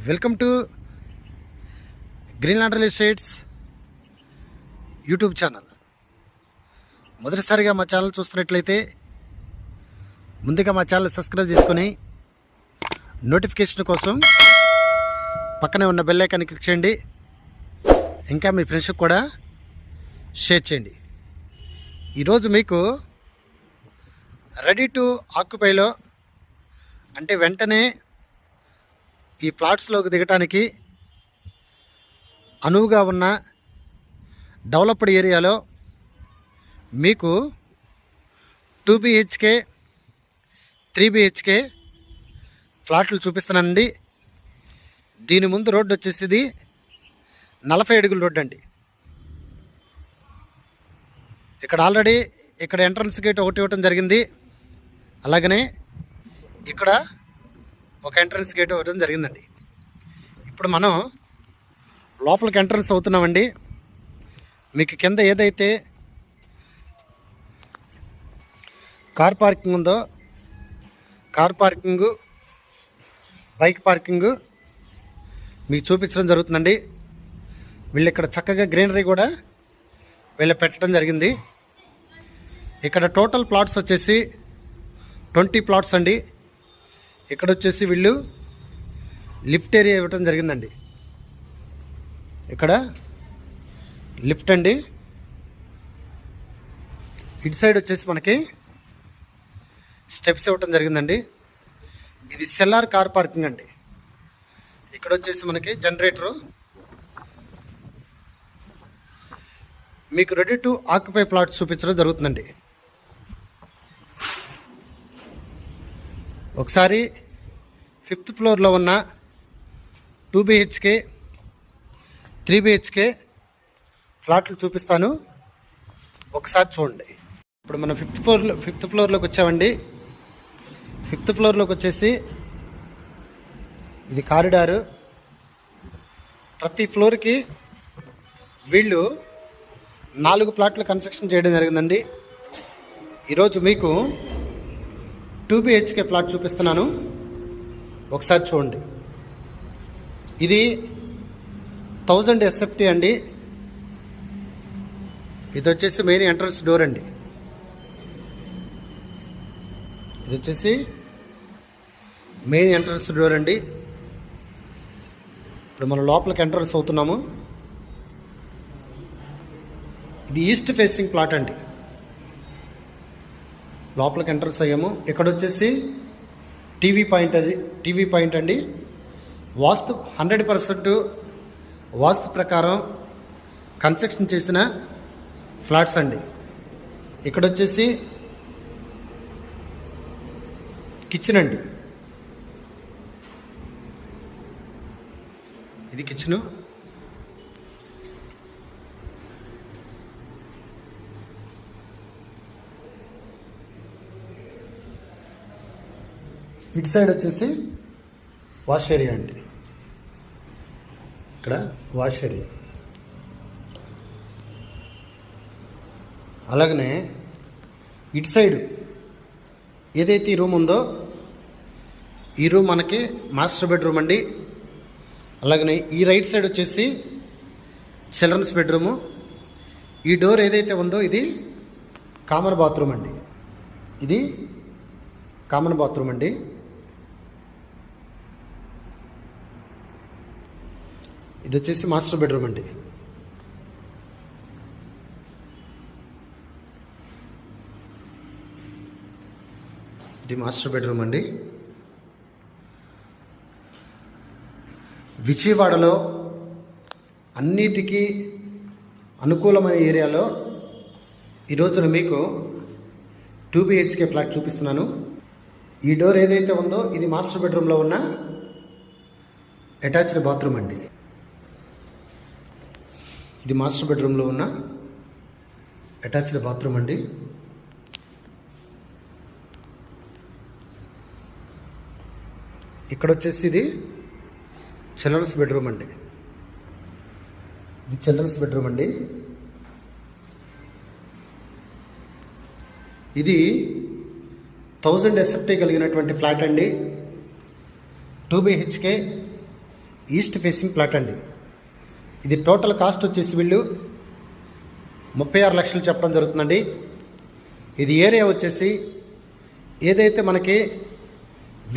Welcome to green land real estates YouTube channel. మొదటిసారిగా మా channel చూస్తున్నట్లయితే ముందుగా మా ఛానల్ సబ్స్క్రైబ్ చేసుకొని నోటిఫికేషన్ కోసం పక్కనే ఉన్న బెల్ ఐకాన్ క్లిక్ చేయండి. ఇంకా మీ ఫ్రెండ్స్కి కూడా షేర్ చేయండి. ఈరోజు మీకు రెడీ టు ఆక్యుపైలో అంటే వెంటనే ఈ ప్లాట్స్లోకి దిగటానికి అనువుగా ఉన్న డెవలప్డ్ ఏరియాలో మీకు 2 BHK 3 BHK ఫ్లాట్లు చూపిస్తున్నానండి. దీని ముందు రోడ్డు వచ్చేసి ఇది 40 అడుగుల రోడ్డు అండి. ఇక్కడ ఆల్రెడీ ఇక్కడ ఎంట్రన్స్ గేట్ ఒకటి ఇవ్వటం జరిగింది. అలాగనే ఇక్కడ ఒక ఎంట్రన్స్ గేట్ ఇవ్వడం జరిగిందండి. ఇప్పుడు మనం లోపలికి ఎంట్రన్స్ అవుతున్నామండి. మీకు కింద ఏదైతే కార్ పార్కింగ్ ఉందో కార్ పార్కింగు, బైక్ పార్కింగు మీకు చూపించడం జరుగుతుందండి. వీళ్ళు ఇక్కడ చక్కగా గ్రీనరీ కూడా వీళ్ళు పెట్టడం జరిగింది. ఇక్కడ టోటల్ ప్లాట్స్ వచ్చేసి 20 ప్లాట్స్ అండి. ఇక్కడ వచ్చేసి వీళ్ళు లిఫ్ట్ ఏరియా ఇవ్వటం జరిగిందండి. ఇక్కడ లిఫ్ట్ అండి. ఇటు సైడ్ వచ్చేసి మనకి స్టెప్స్ ఇవ్వటం జరిగిందండి. ఇది సెల్లార్ కార్ పార్కింగ్ అండి. ఇక్కడ వచ్చేసి మనకి జనరేటరు. మీకు రెడీ టు ఆక్యుపై ప్లాట్స్ చూపించడం జరుగుతుందండి. ఒకసారి 5th ఫ్లోర్లో ఉన్న 2 BHK 3 BHK ఫ్లాట్లు చూపిస్తాను, ఒకసారి చూడండి. ఇప్పుడు మనం 5th ఫ్లోర్లోకి వచ్చామండి. 5th ఫ్లోర్లోకి వచ్చేసి ఇది కారిడారు. ప్రతి ఫ్లోర్కి వీళ్ళు 4 ప్లాట్లు కన్స్ట్రక్షన్ చేయడం జరిగిందండి. ఈరోజు మీకు 2 BHK ఫ్లాట్ చూపిస్తున్నాను, ఒకసారి చూడండి. ఇది 1000 SFT అండి. ఇది వచ్చేసి మెయిన్ ఎంట్రన్స్ డోర్ అండి. ఇది వచ్చేసి మెయిన్ ఎంట్రన్స్ డోర్ అండి. ఇప్పుడు మనం లోపలికి ఎంట్రన్స్ అవుతున్నాము. ఇది ఈస్ట్ ఫేసింగ్ ప్లాట్ అండి. లోపలికి ఎంట్రన్స్ అయ్యాము. ఇక్కడ వచ్చేసి టీవీ పాయింట్ అండి. వాస్తు 100% వాస్తు ప్రకారం కన్స్ట్రక్షన్ చేసిన ఫ్లాట్స్ అండి. ఇక్కడ వచ్చేసి కిచెన్ అండి. ఇది కిచెను. ఇటు సైడ్ వచ్చేసి వాష్ ఏరియా అండి. ఇక్కడ వాష్ ఏరియా. అలాగనే ఇటు సైడ్ ఏదైతే ఈ రూమ్ ఉందో ఈ రూమ్ మనకి మాస్టర్ బెడ్రూమ్ అండి. అలాగనే ఈ రైట్ సైడ్ వచ్చేసి చిల్డ్రన్స్ బెడ్రూము. ఈ డోర్ ఏదైతే ఉందో ఇది కామన్ బాత్రూమ్ అండి. ఇది కామన్ బాత్రూమ్ అండి. ఇది వచ్చేసి మాస్టర్ బెడ్రూమ్ అండి. ఇది మాస్టర్ బెడ్రూమ్ అండి. విజయవాడలో అన్నిటికీ అనుకూలమైన ఏరియాలో ఈరోజున మీకు 2 BHK ఫ్లాట్ చూపిస్తున్నాను. ఈ డోర్ ఏదైతే ఉందో ఇది మాస్టర్ బెడ్రూమ్లో ఉన్న అటాచ్డ్ బాత్రూమ్ అండి. ఇది మాస్టర్ బెడ్రూమ్లో ఉన్న అటాచ్డ్ బాత్రూమ్ అండి. ఇక్కడ వచ్చేసి ఇది చిల్డ్రన్స్ బెడ్రూమ్ అండి. ఇది చిల్డ్రన్స్ బెడ్రూమ్ అండి. ఇది 1000 SFT కలిగినటువంటి ఫ్లాట్ అండి. 2 BHK ఈస్ట్ ఫేసింగ్ ప్లాట్ అండి. ఇది టోటల్ కాస్ట్ వచ్చేసి వీళ్ళు 36 లక్షలు చెప్పడం జరుగుతుందండి. ఇది ఏరియా వచ్చేసి ఏదైతే మనకి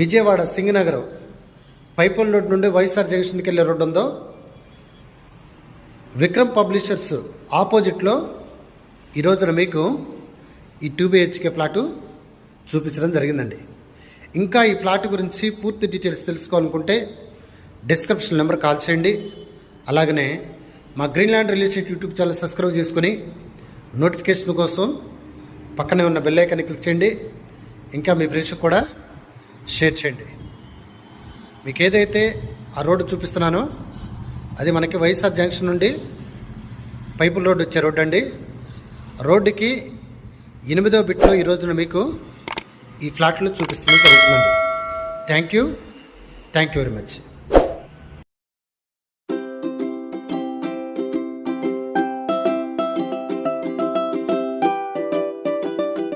విజయవాడ సింగనగర్ పైపుల్ రోడ్ నుండి వైఎస్ఆర్ జంక్షన్కి వెళ్ళే రోడ్డు ఉందో విక్రమ్ పబ్లిషర్స్ ఆపోజిట్లో ఈ రోజున మీకు ఈ 2 BHK ఫ్లాటు చూపించడం జరిగిందండి. ఇంకా ఈ ఫ్లాట్ గురించి పూర్తి డీటెయిల్స్ తెలుసుకోవాలనుకుంటే డిస్క్రిప్షన్ నెంబర్ కాల్ చేయండి. అలాగనే మా green land real estate YouTube channel subscribe చేసుకుని నోటిఫికేషన్ కోసం పక్కనే ఉన్న బెల్ ఐకాన్ని క్లిక్ చేయండి. ఇంకా మీ ఫ్రెండ్స్కి కూడా షేర్ చేయండి. మీకు ఏదైతే ఆ రోడ్డు చూపిస్తున్నానో అది మనకి వైఎస్ఆర్ జంక్షన్ నుండి పైపుల్ రోడ్డు వచ్చే రోడ్డు అండి. రోడ్డుకి 8వ బిట్లో ఈ రోజున మీకు ఈ ఫ్లాట్లు చూపిస్తుంది జరుగుతుందండి. Thank you very much.